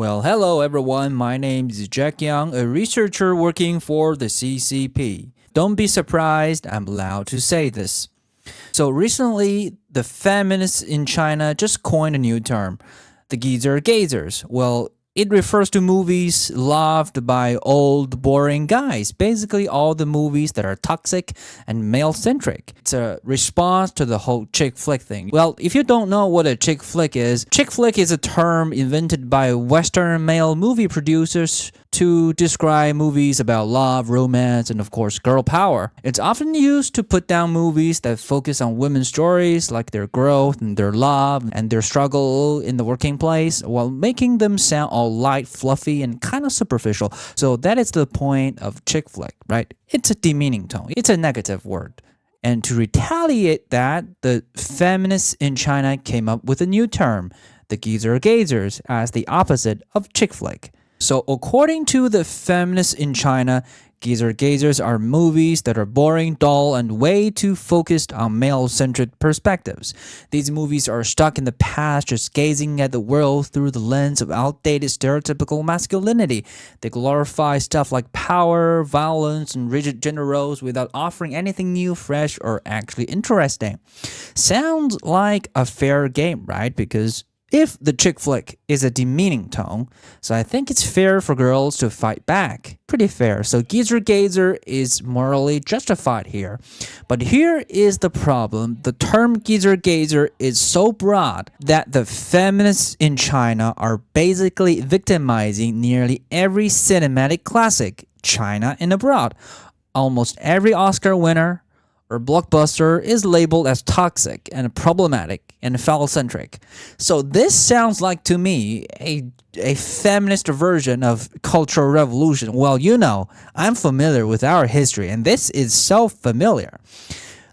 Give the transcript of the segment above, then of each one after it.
Well, hello everyone. My name is Jack Young, a researcher working for the CCP. Don't be surprised, I'm allowed to say this. So recently, the feminists in China just coined a new term, the geezer gazers. Well, it refers to movies loved by old, boring guys. Basically, all the movies that are toxic and male centric. It's a response to the whole chick flick thing. Well, if you don't know what a chick flick is a term invented by Western male movie producers to describe movies about love, romance, and of course, girl power. It's often used to put down movies that focus on women's stories, like their growth and their love and their struggle in the working place, while making them sound all light, fluffy, and kind of superficial. So that is the point of chick flick, right? It's a demeaning tone. It's a negative word. And to retaliate that, the feminists in China came up with a new term, the geezer gazers, as the opposite of chick flick. So according to the feminists in China, geezer gazers are movies that are boring, dull, and way too focused on male-centric perspectives. These movies are stuck in the past, just gazing at the world through the lens of outdated stereotypical masculinity. They glorify stuff like power, violence, and rigid gender roles without offering anything new, fresh, or actually interesting. Sounds like a fair game, right? Because if the chick flick is a demeaning tone, so I think it's fair for girls to fight back. Pretty fair. So geezer gazer is morally justified here. But here is the problem. The term geezer gazer is so broad that the feminists in China are basically victimizing nearly every cinematic classic, China and abroad. Almost every Oscar winner or blockbuster is labeled as toxic and problematic and phallocentric. So this sounds like to me a feminist version of Cultural Revolution. Well, you know, I'm familiar with our history and this is so familiar.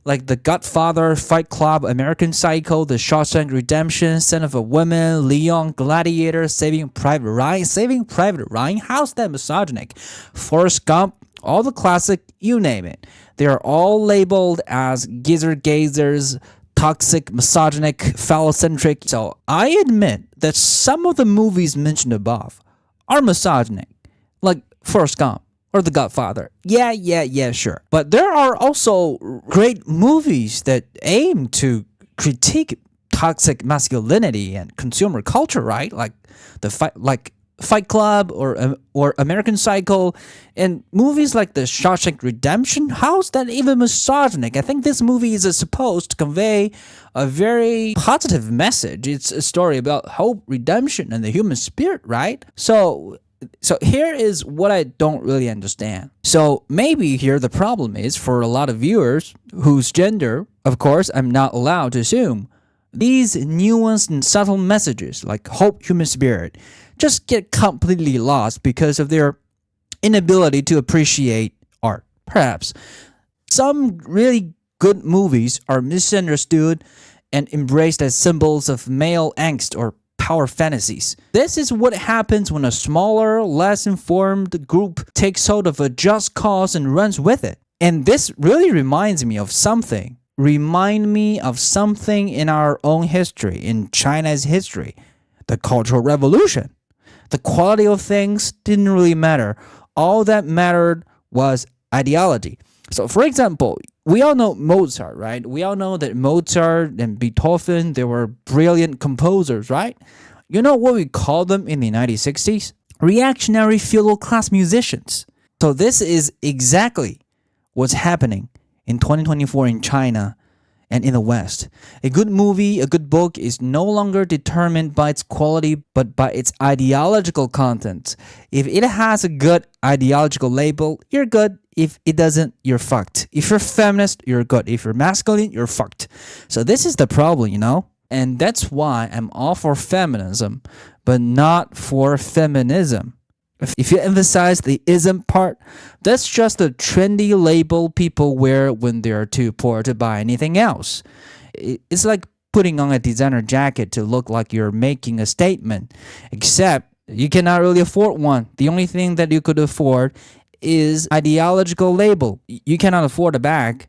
Like The Godfather, Fight Club, American Psycho, The Shawshank Redemption, Son of a Woman, Leon, Gladiator, Saving Private Ryan. Saving Private Ryan? How's that misogynic? Forrest Gump, all the classic, you name it. They are all labeled as geezer gazers, toxic, misogynic, phallocentric. So I admit that some of the movies mentioned above are misogynic, like Forrest Gump or The Godfather. Yeah, sure. But there are also great movies that aim to critique toxic masculinity and consumer culture, right? Like Fight Club or American Psycho, and movies like The Shawshank Redemption. How's that even misogynic? I think this movie is supposed to convey a very positive message. It's a story about hope, redemption, and the human spirit, right? So here is what I don't really understand. So maybe here the problem is for a lot of viewers whose gender, of course, I'm not allowed to assume. These nuanced and subtle messages like hope, human spirit, just get completely lost because of their inability to appreciate art. Perhaps some really good movies are misunderstood and embraced as symbols of male angst or power fantasies. This is what happens when a smaller, less informed group takes hold of a just cause and runs with it. And this really reminds me of something. Remind me of something in our own history, in China's history, the Cultural Revolution. The quality of things didn't really matter. All that mattered was ideology. So, for example, we all know Mozart, right? We all know that Mozart and Beethoven, they were brilliant composers, right? You know what we call them in the 1960s? Reactionary feudal class musicians. So this is exactly what's happening in 2024 in China and in the West. A good movie, a good book is no longer determined by its quality, but by its ideological content. If it has a good ideological label, you're good. If it doesn't, you're fucked. If you're feminist, you're good. If you're masculine, you're fucked. So this is the problem, you know? And that's why I'm all for feminism, but not for feminism. If you emphasize the ism part, that's just a trendy label people wear when they're too poor to buy anything else. It's like putting on a designer jacket to look like you're making a statement, except you cannot really afford one. The only thing that you could afford is ideological label. You cannot afford a bag.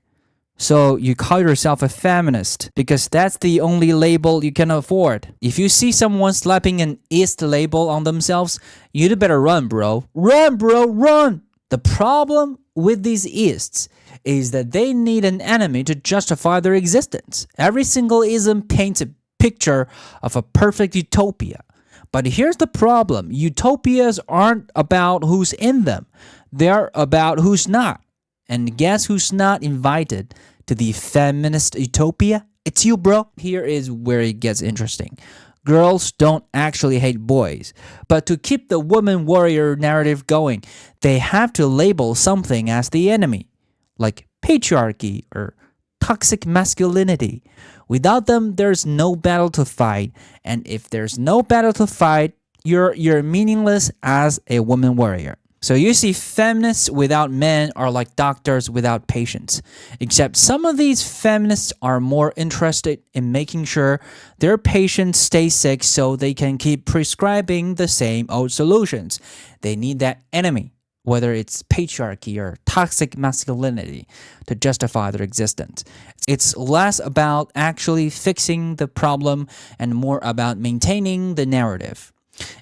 So you call yourself a feminist because that's the only label you can afford. If you see someone slapping an East label on themselves, you'd better run, bro. Run, bro, run! The problem with these Easts is that they need an enemy to justify their existence. Every single ism paints a picture of a perfect utopia. But here's the problem. Utopias aren't about who's in them. They're about who's not. And guess who's not invited to the feminist utopia? It's you, bro. Here is where it gets interesting. Girls don't actually hate boys, but to keep the woman warrior narrative going, they have to label something as the enemy, like patriarchy or toxic masculinity. Without them, there's no battle to fight, and if there's no battle to fight, you're meaningless as a woman warrior. So you see, feminists without men are like doctors without patients. Except some of these feminists are more interested in making sure their patients stay sick so they can keep prescribing the same old solutions. They need that enemy, whether it's patriarchy or toxic masculinity, to justify their existence. It's less about actually fixing the problem and more about maintaining the narrative.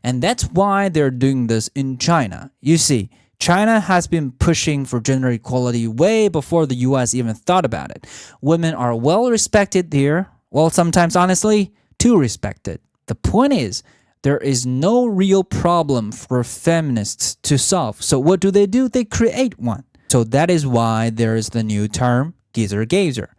And that's why they're doing this in China. You see, China has been pushing for gender equality way before the US even thought about it. Women are well respected here, well, sometimes honestly, too respected. The point is, there is no real problem for feminists to solve. So what do? They create one. So that is why there is the new term, geezer gazer.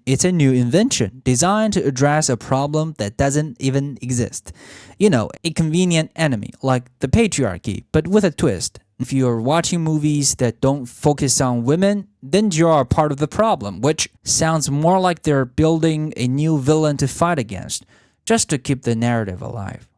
It's a new invention designed to address a problem that doesn't even exist. You know, a convenient enemy like the patriarchy, but with a twist. If you are watching movies that don't focus on women, then you are part of the problem, which sounds more like they're building a new villain to fight against, just to keep the narrative alive.